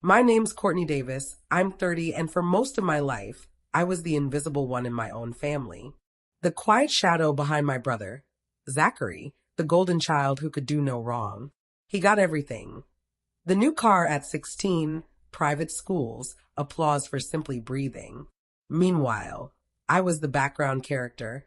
My name's Courtney Davis. I'm 30, and for most of my life, I was the invisible one in my own family. The quiet shadow behind my brother, Zachary, the golden child who could do no wrong. He got everything. The new car at 16, private schools, applause for simply breathing. Meanwhile, I was the background character,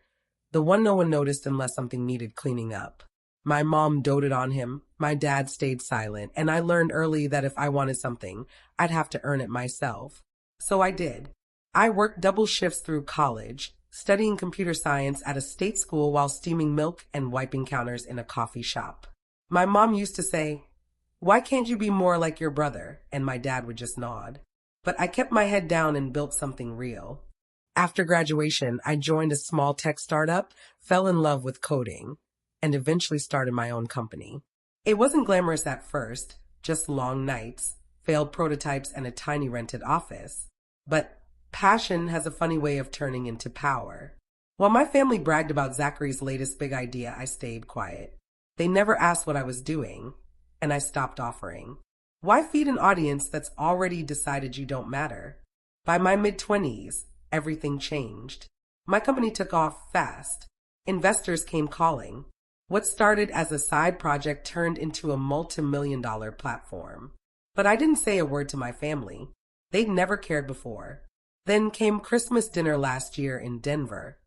the one no one noticed unless something needed cleaning up. My mom doted on him, my dad stayed silent, and I learned early that if I wanted something, I'd have to earn it myself. So I did. I worked double shifts through college, studying computer science at a state school while steaming milk and wiping counters in a coffee shop. My mom used to say, "Why can't you be more like your brother?" And my dad would just nod. But I kept my head down and built something real. After graduation, I joined a small tech startup, fell in love with coding, and eventually started my own company. It wasn't glamorous at first, just long nights, failed prototypes, and a tiny rented office. But passion has a funny way of turning into power. While my family bragged about Zachary's latest big idea, I stayed quiet. They never asked what I was doing, and I stopped offering. Why feed an audience that's already decided you don't matter? By my mid-20s, everything changed. My company took off fast. Investors came calling. What started as a side project turned into a multi-million-dollar platform. But I didn't say a word to my family. They'd never cared before. Then came Christmas dinner last year in Denver,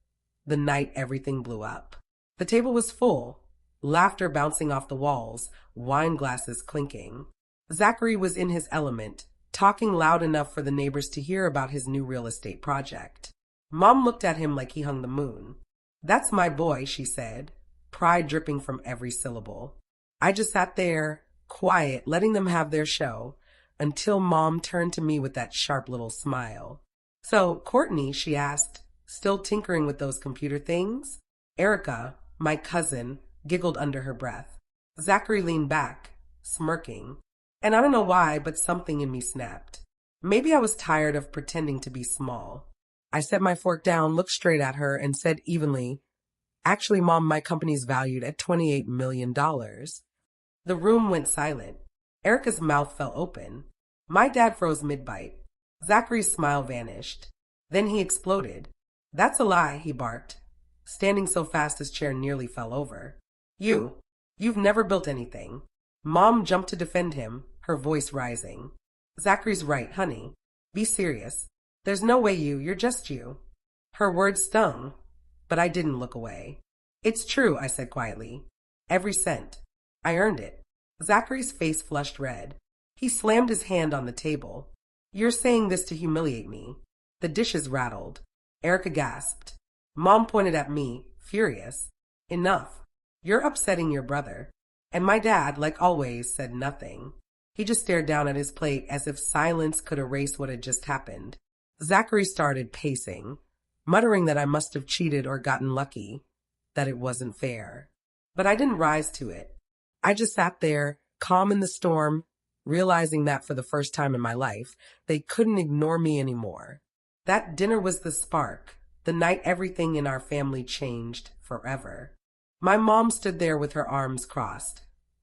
the night everything blew up. The table was full, laughter bouncing off the walls, wine glasses clinking. Zachary was in his element, talking loud enough for the neighbors to hear about his new real estate project. Mom looked at him like he hung the moon. "That's my boy," she said, pride dripping from every syllable. I just sat there, quiet, letting them have their show, until Mom turned to me with that sharp little smile. "So, Courtney," she asked, still tinkering with those computer things? Erica, my cousin, giggled under her breath. Zachary leaned back, smirking. And I don't know why, but something in me snapped. Maybe I was tired of pretending to be small. I set my fork down, looked straight at her, and said evenly, "Actually, Mom, my company's valued at $28 million. The room went silent. Erica's mouth fell open. My dad froze mid-bite. Zachary's smile vanished. Then he exploded. "That's a lie," he barked, standing so fast his chair nearly fell over. You've never built anything." Mom jumped to defend him, her voice rising. "Zachary's right, honey. Be serious. There's no way you're just you." Her words stung, but I didn't look away. "It's true," I said quietly. "Every cent. I earned it." Zachary's face flushed red. He slammed his hand on the table. "You're saying this to humiliate me." The dishes rattled. Erica gasped. Mom pointed at me, furious. "Enough. You're upsetting your brother." And my dad, like always, said nothing. He just stared down at his plate as if silence could erase what had just happened. Zachary started pacing, muttering that I must have cheated or gotten lucky, that it wasn't fair. But I didn't rise to it. I just sat there, calm in the storm, realizing that for the first time in my life, they couldn't ignore me anymore. That dinner was the spark, the night everything in our family changed forever. My mom stood there with her arms crossed,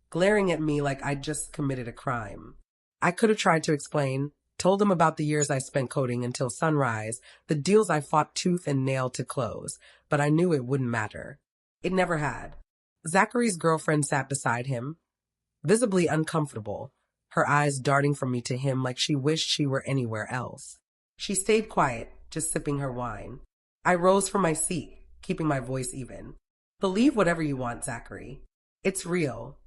glaring at me like I'd just committed a crime. I could have tried to explain, told them about the years I spent coding until sunrise, the deals I fought tooth and nail to close, but I knew it wouldn't matter. It never had. Zachary's girlfriend sat beside him, visibly uncomfortable, her eyes darting from me to him like she wished she were anywhere else. She stayed quiet, just sipping her wine. I rose from my seat, keeping my voice even. "Believe whatever you want, Zachary. It's real."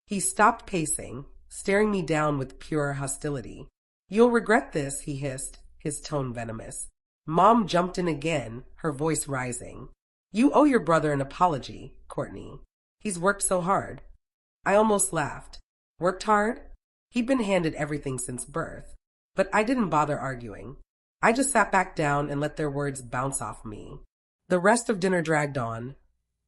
He stopped pacing, staring me down with pure hostility. "You'll regret this," he hissed, his tone venomous. Mom jumped in again, her voice rising. "You owe your brother an apology, Courtney. He's worked so hard." I almost laughed. Worked hard? He'd been handed everything since birth. But I didn't bother arguing. I just sat back down and let their words bounce off me. The rest of dinner dragged on,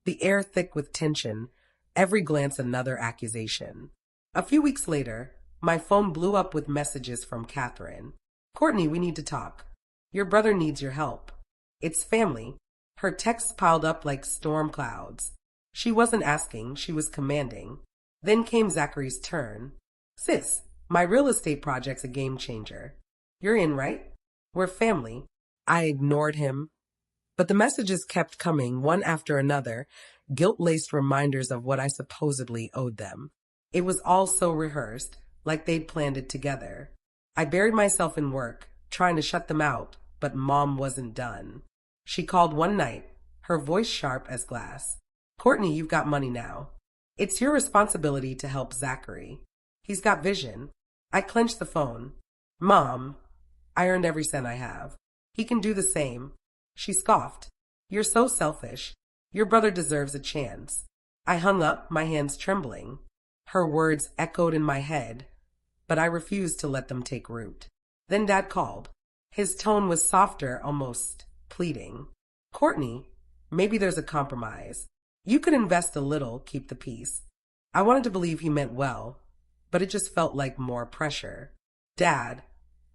the air thick with tension, every glance another accusation. A few weeks later, my phone blew up with messages from Catherine. "Courtney, we need to talk. Your brother needs your help." It's family. Her texts piled up like storm clouds. She wasn't asking, she was commanding. Then came Zachary's turn. "Sis, My real estate project's a game changer. You're in, right? We're family. I ignored him, but the messages kept coming one after another, guilt-laced reminders of what I supposedly owed them. It was all so rehearsed, like they'd planned it together. I buried myself in work, trying to shut them out, but Mom wasn't done. She called one night, her voice sharp as glass. Courtney, you've got money now. It's your responsibility to help Zachary. He's got vision. I clenched the phone. Mom, I earned every cent I have. He can do the same. She scoffed. You're so selfish. Your brother deserves a chance. I hung up, my hands trembling. Her words echoed in my head, but I refused to let them take root. Then Dad called. His tone was softer, almost pleading. Courtney, maybe there's a compromise. You could invest a little, keep the peace. I wanted to believe he meant well, but it just felt like more pressure. Dad,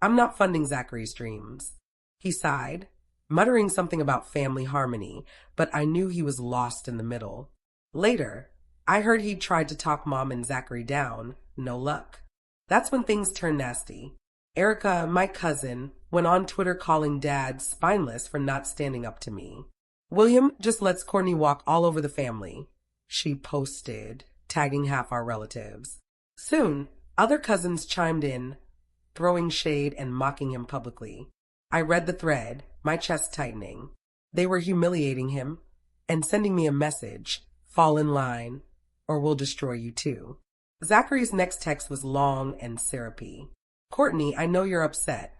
I'm not funding Zachary's dreams. He sighed, muttering something about family harmony, but I knew he was lost in the middle. Later, I heard he'd tried to talk Mom and Zachary down. No luck. That's when things turned nasty. Erica, my cousin, went on Twitter calling Dad spineless for not standing up to me. William just lets Courtney walk all over the family, she posted, tagging half our relatives. Soon, other cousins chimed in, throwing shade and mocking him publicly. I read the thread, my chest tightening. They were humiliating him and sending me a message, fall in line, or we'll destroy you too. Zachary's next text was long and syrupy. Courtney, I know you're upset,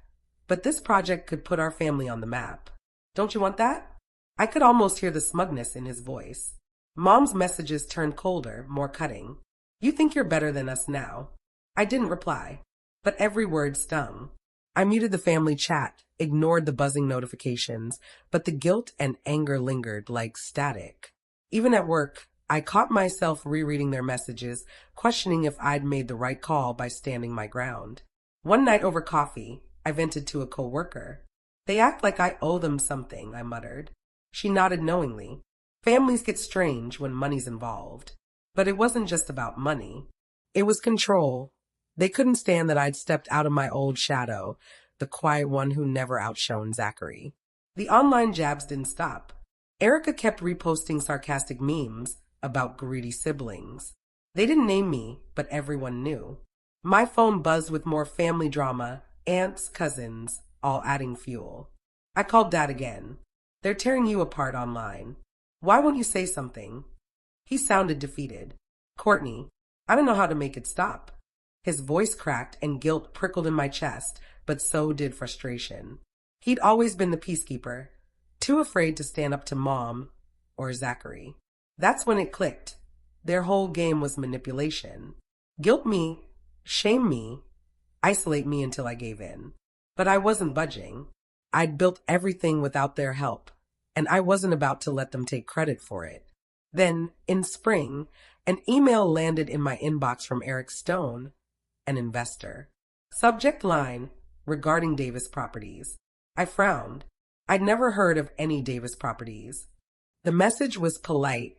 but this project could put our family on the map. Don't you want that? I could almost hear the smugness in his voice. Mom's messages turned colder, more cutting. You think you're better than us now. I didn't reply, but every word stung. I muted the family chat, ignored the buzzing notifications, but the guilt and anger lingered like static. Even at work, I caught myself rereading their messages, questioning if I'd made the right call by standing my ground. One night over coffee, I vented to a coworker. They act like I owe them something, I muttered. She nodded knowingly. Families get strange when money's involved. But it wasn't just about money. It was control. They couldn't stand that I'd stepped out of my old shadow, the quiet one who never outshone Zachary. The online jabs didn't stop. Erica kept reposting sarcastic memes about greedy siblings. They didn't name me, but everyone knew. My phone buzzed with more family drama, aunts, cousins, all adding fuel. I called Dad again. They're tearing you apart online. Why won't you say something? He sounded defeated. Courtney, I don't know how to make it stop. His voice cracked and guilt prickled in my chest, but so did frustration. He'd always been the peacekeeper, too afraid to stand up to Mom or Zachary. That's when it clicked. Their whole game was manipulation. Guilt me, shame me, isolate me until I gave in. But I wasn't budging. I'd built everything without their help, and I wasn't about to let them take credit for it. Then, in spring, an email landed in my inbox from Eric Stone, an investor. Subject line, regarding Davis Properties. I frowned. I'd never heard of any Davis Properties. The message was polite,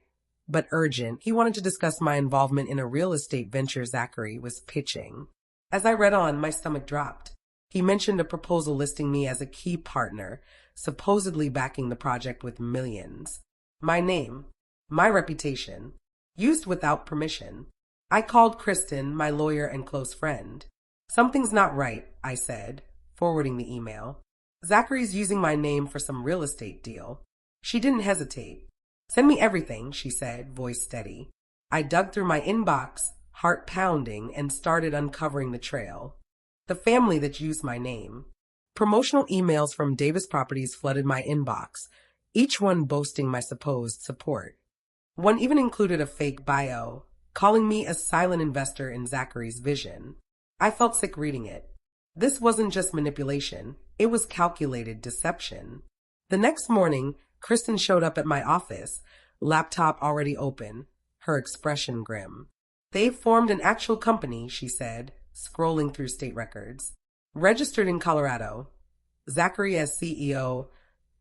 but urgent. He wanted to discuss my involvement in a real estate venture Zachary was pitching. As I read on, my stomach dropped. He mentioned a proposal listing me as a key partner, supposedly backing the project with millions. My name, my reputation, used without permission. I called Kristen, my lawyer and close friend. Something's not right, I said, forwarding the email. Zachary's using my name for some real estate deal. She didn't hesitate. Send me everything, she said, voice steady. I dug through my inbox, heart pounding, and started uncovering the trail. The family that used my name. Promotional emails from Davis Properties flooded my inbox, each one boasting my supposed support. One even included a fake bio, calling me a silent investor in Zachary's vision. I felt sick reading it. This wasn't just manipulation, it was calculated deception. The next morning, Kristen showed up at my office, laptop already open, her expression grim. They've formed an actual company, she said, scrolling through state records. Registered in Colorado. Zachary as CEO,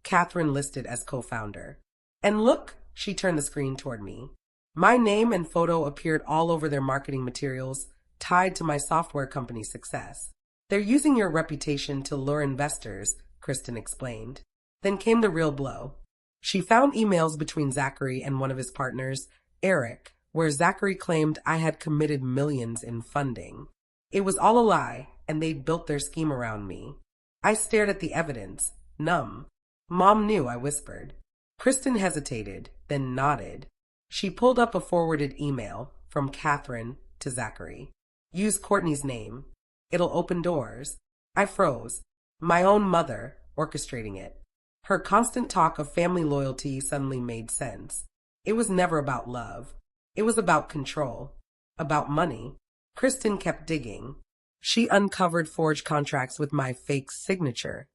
Catherine listed as co-founder. And look, she turned the screen toward me. My name and photo appeared all over their marketing materials, tied to my software company's success. They're using your reputation to lure investors, Kristen explained. Then came the real blow. She found emails between Zachary and one of his partners, Eric, where Zachary claimed I had committed millions in funding. It was all a lie, and they'd built their scheme around me. I stared at the evidence, numb. Mom knew, I whispered. Kristen hesitated, then nodded. She pulled up a forwarded email from Catherine to Zachary. Use Courtney's name. It'll open doors. I froze. My own mother orchestrating it. Her constant talk of family loyalty suddenly made sense. It was never about love. It was about control. About money. Kristen kept digging. She uncovered forged contracts with my fake signature.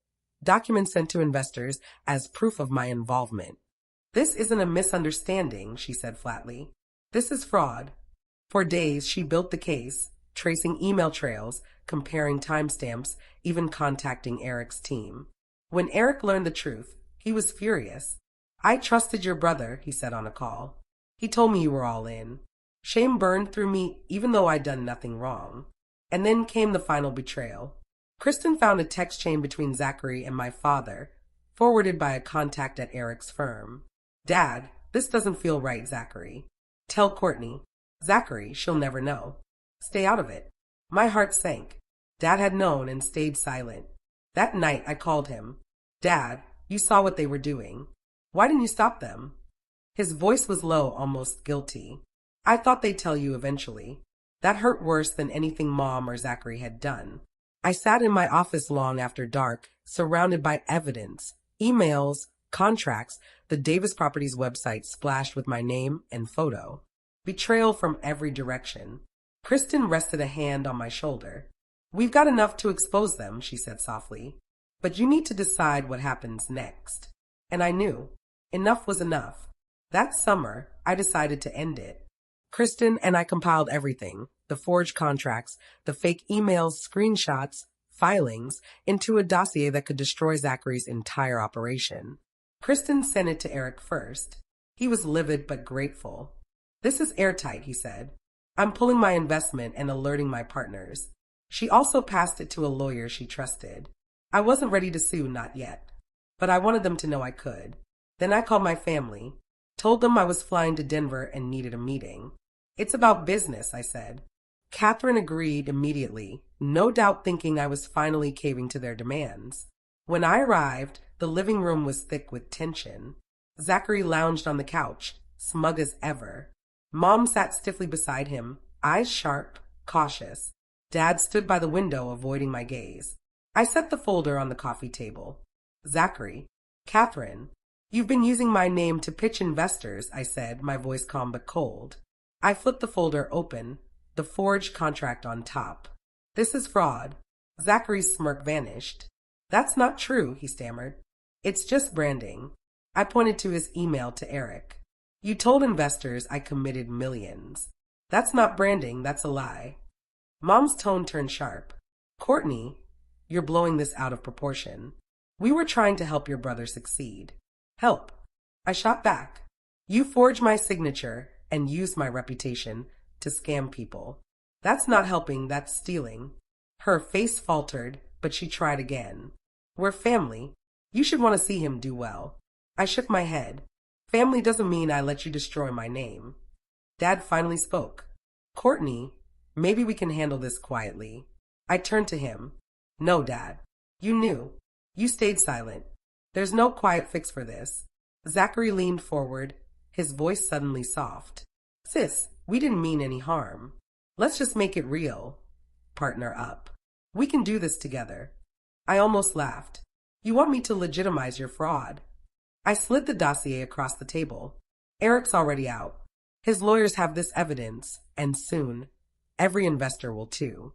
Documents sent to investors as proof of my involvement. This isn't a misunderstanding, she said flatly. This is fraud. For days, she built the case, tracing email trails, comparing timestamps, even contacting Eric's team. When Eric learned the truth, he was furious. I trusted your brother, he said on a call. He told me you were all in. Shame burned through me even though I'd done nothing wrong. And then came the final betrayal. Kristen found a text chain between Zachary and my father, forwarded by a contact at Eric's firm. Dad, this doesn't feel right, Zachary. Tell Courtney. Zachary, she'll never know. Stay out of it. My heart sank. Dad had known and stayed silent. That night I called him. Dad, you saw what they were doing. Why didn't you stop them? His voice was low, almost guilty. I thought they'd tell you eventually. That hurt worse than anything Mom or Zachary had done. I sat in my office long after dark, surrounded by evidence, emails, contracts, the Davis Properties website splashed with my name and photo. Betrayal from every direction. Kristen rested a hand on my shoulder. We've got enough to expose them, she said softly. But you need to decide what happens next. And I knew. Enough was enough. That summer, I decided to end it. Kristen and I compiled everything, the forged contracts, the fake emails, screenshots, filings, into a dossier that could destroy Zachary's entire operation. Kristen sent it to Eric first. He was livid but grateful. This is airtight, he said. I'm pulling my investment and alerting my partners. She also passed it to a lawyer she trusted. I wasn't ready to sue, not yet. But I wanted them to know I could. Then I called my family, told them I was flying to Denver and needed a meeting. It's about business, I said. Catherine agreed immediately, no doubt thinking I was finally caving to their demands. When I arrived, the living room was thick with tension. Zachary lounged on the couch, smug as ever. Mom sat stiffly beside him, eyes sharp, cautious. Dad stood by the window, avoiding my gaze. I set the folder on the coffee table. Zachary, Catherine, you've been using my name to pitch investors, I said, my voice calm but cold. I flipped the folder open, the forged contract on top. This is fraud. Zachary's smirk vanished. That's not true, he stammered. It's just branding. I pointed to his email to Eric. You told investors I committed millions. That's not branding, that's a lie. Mom's tone turned sharp. Courtney, you're blowing this out of proportion. We were trying to help your brother succeed. Help. I shot back. You forged my signature and used my reputation to scam people. That's not helping, that's stealing. Her face faltered, but she tried again. We're family. You should want to see him do well. I shook my head. Family doesn't mean I let you destroy my name. Dad finally spoke. Courtney, maybe we can handle this quietly. I turned to him. No, Dad. You knew. You stayed silent. There's no quiet fix for this. Zachary leaned forward, his voice suddenly soft. Sis, we didn't mean any harm. Let's just make it real. Partner up. We can do this together. I almost laughed. You want me to legitimize your fraud? I slid the dossier across the table. Eric's already out. His lawyers have this evidence, and soon, every investor will too.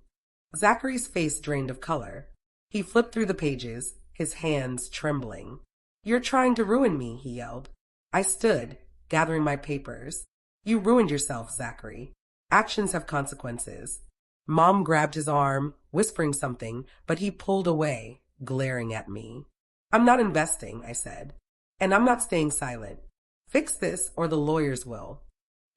Zachary's face drained of color. He flipped through the pages, his hands trembling. You're trying to ruin me, he yelled. I stood, gathering my papers. You ruined yourself, Zachary. Actions have consequences. Mom grabbed his arm, whispering something, but he pulled away, glaring at me. I'm not investing, I said. And I'm not staying silent. Fix this or the lawyers will.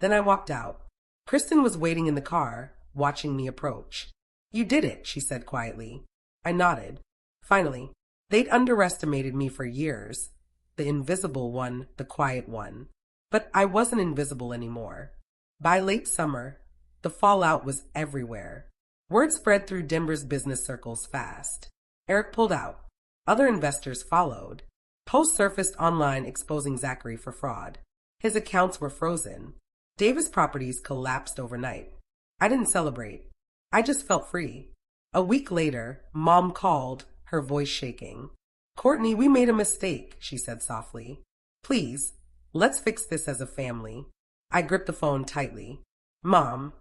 Then I walked out. Kristen was waiting in the car, watching me approach. You did it, she said quietly. I nodded. Finally, they'd underestimated me for years. The invisible one, the quiet one. But I wasn't invisible anymore. By late summer, the fallout was everywhere. Word spread through Denver's business circles fast. Eric pulled out. Other investors followed. Posts surfaced online exposing Zachary for fraud. His accounts were frozen. Davis Properties collapsed overnight. I didn't celebrate. I just felt free. A week later, Mom called, her voice shaking. Courtney, we made a mistake, she said softly. Please, let's fix this as a family. I gripped the phone tightly. Mom,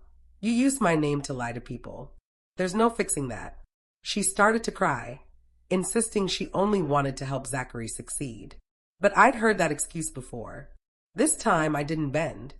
you used my name to lie to people. There's no fixing that. She started to cry, insisting she only wanted to help Zachary succeed. But I'd heard that excuse before. This time I didn't bend.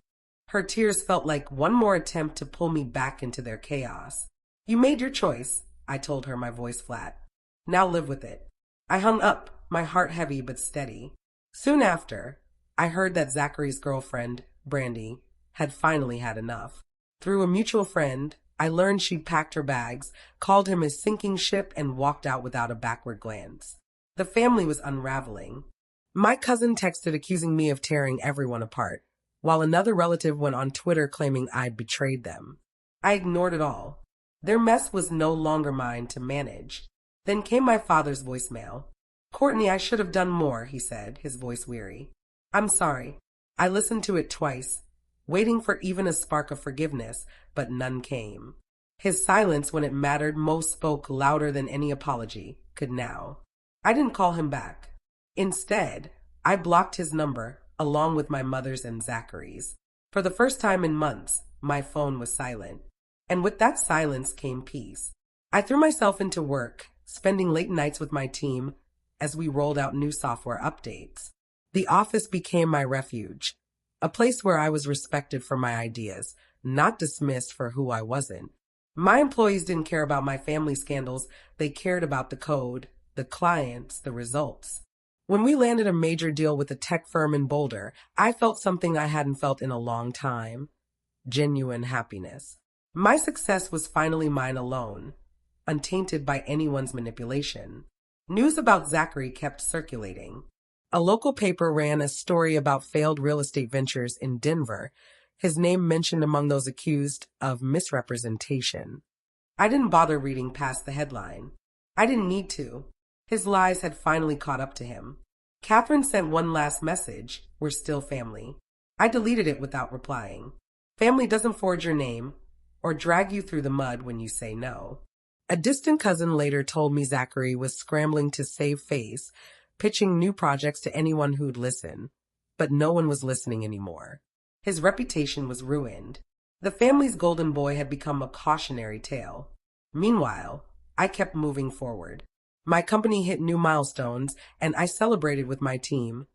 Her tears felt like one more attempt to pull me back into their chaos. You made your choice, I told her, my voice flat. Now live with it. I hung up, my heart heavy but steady. Soon after, I heard that Zachary's girlfriend, Brandy, had finally had enough. Through a mutual friend, I learned she'd packed her bags, called him a sinking ship, and walked out without a backward glance. The family was unraveling. My cousin texted accusing me of tearing everyone apart, while another relative went on Twitter claiming I'd betrayed them. I ignored it all. Their mess was no longer mine to manage. Then came my father's voicemail. Courtney, I should have done more, he said, his voice weary. I'm sorry. I listened to it twice, waiting for even a spark of forgiveness, but none came. His silence when it mattered most spoke louder than any apology could now. I didn't call him back. Instead, I blocked his number, along with my mother's and Zachary's. For the first time in months, my phone was silent. And with that silence came peace. I threw myself into work, spending late nights with my team as we rolled out new software updates. The office became my refuge, a place where I was respected for my ideas, not dismissed for who I wasn't. My employees didn't care about my family scandals. They cared about the code, the clients, the results. When we landed a major deal with a tech firm in Boulder, I felt something I hadn't felt in a long time. Genuine happiness. My success was finally mine alone, untainted by anyone's manipulation. News about Zachary kept circulating. A local paper ran a story about failed real estate ventures in Denver, his name mentioned among those accused of misrepresentation. I didn't bother reading past the headline. I didn't need to. His lies had finally caught up to him. Catherine sent one last message, we're still family. I deleted it without replying. Family doesn't forge your name or drag you through the mud when you say no. A distant cousin later told me Zachary was scrambling to save face, pitching new projects to anyone who'd listen. But no one was listening anymore. His reputation was ruined. The family's golden boy had become a cautionary tale. Meanwhile, I kept moving forward. My company hit new milestones, and I celebrated with my team,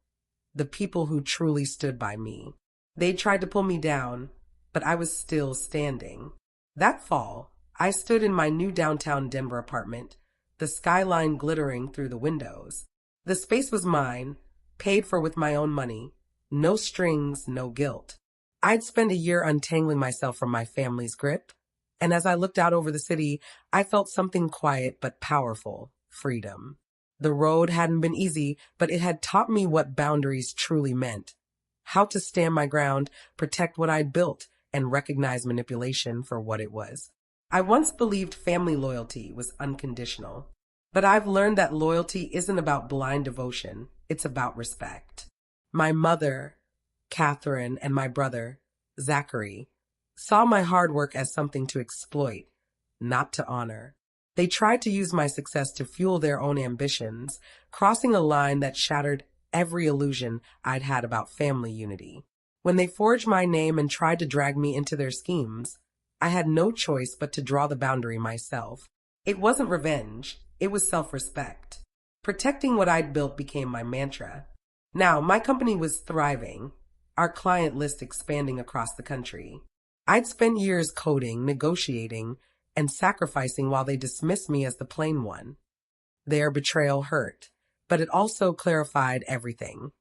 the people who truly stood by me. They tried to pull me down, but I was still standing. That fall, I stood in my new downtown Denver apartment, the skyline glittering through the windows. The space was mine, paid for with my own money. No strings, no guilt. I'd spent a year untangling myself from my family's grip, and as I looked out over the city, I felt something quiet but powerful. Freedom. The road hadn't been easy, but it had taught me what boundaries truly meant. How to stand my ground, protect what I'd built, and recognize manipulation for what it was. I once believed family loyalty was unconditional, but I've learned that loyalty isn't about blind devotion, it's about respect. My mother, Catherine, and my brother, Zachary, saw my hard work as something to exploit, not to honor. They tried to use my success to fuel their own ambitions, crossing a line that shattered every illusion I'd had about family unity. When they forged my name and tried to drag me into their schemes, I had no choice but to draw the boundary myself. It wasn't revenge, it was self-respect. Protecting what I'd built became my mantra. Now, my company was thriving, our client list expanding across the country. I'd spent years coding, negotiating, and sacrificing while they dismissed me as the plain one. Their betrayal hurt, but it also clarified everything.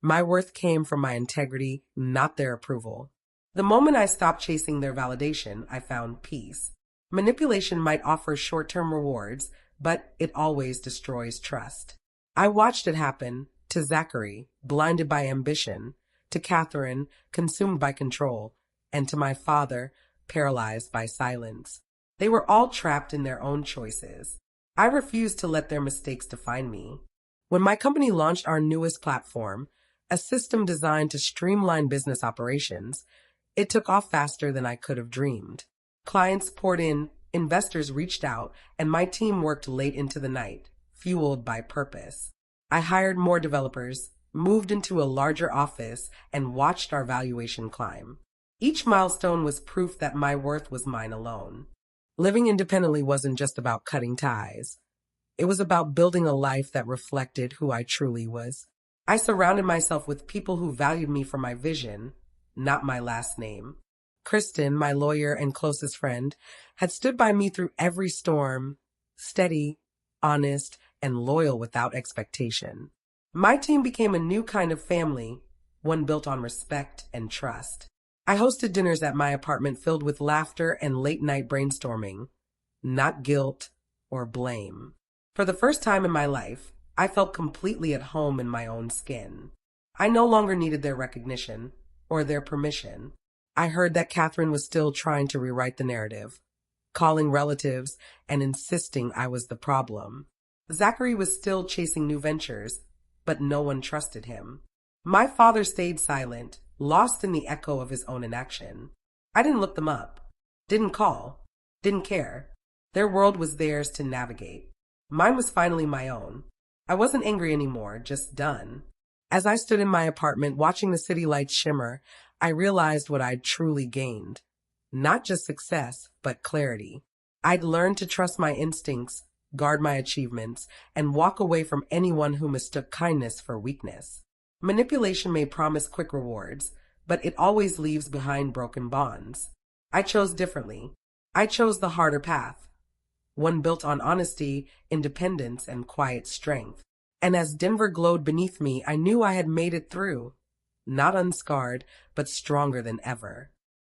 My worth came from my integrity, not their approval. The moment I stopped chasing their validation, I found peace. Manipulation might offer short-term rewards, but it always destroys trust. I watched it happen to Zachary, blinded by ambition, to Catherine, consumed by control, and to my father, paralyzed by silence. They were all trapped in their own choices. I refused to let their mistakes define me. When my company launched our newest platform, a system designed to streamline business operations, it took off faster than I could have dreamed. Clients poured in, investors reached out, and my team worked late into the night, fueled by purpose. I hired more developers, moved into a larger office, and watched our valuation climb. Each milestone was proof that my worth was mine alone. Living independently wasn't just about cutting ties. It was about building a life that reflected who I truly was. I surrounded myself with people who valued me for my vision, not my last name. Kristen, my lawyer and closest friend, had stood by me through every storm, steady, honest, and loyal without expectation. My team became a new kind of family, one built on respect and trust. I hosted dinners at my apartment filled with laughter and late-night brainstorming, not guilt or blame. For the first time in my life, I felt completely at home in my own skin. I no longer needed their recognition or their permission. I heard that Catherine was still trying to rewrite the narrative, calling relatives and insisting I was the problem. Zachary was still chasing new ventures, but no one trusted him. My father stayed silent, lost in the echo of his own inaction. I didn't look them up, didn't call, didn't care. Their world was theirs to navigate. Mine was finally my own. I wasn't angry anymore, just done. As I stood in my apartment watching the city lights shimmer, I realized what I'd truly gained. Not just success, but clarity. I'd learned to trust my instincts, guard my achievements, and walk away from anyone who mistook kindness for weakness. Manipulation may promise quick rewards, but it always leaves behind broken bonds. I chose differently. I chose the harder path, one built on honesty, independence, and quiet strength. And as Denver glowed beneath me, I knew I had made it through. Not unscarred, but stronger than ever.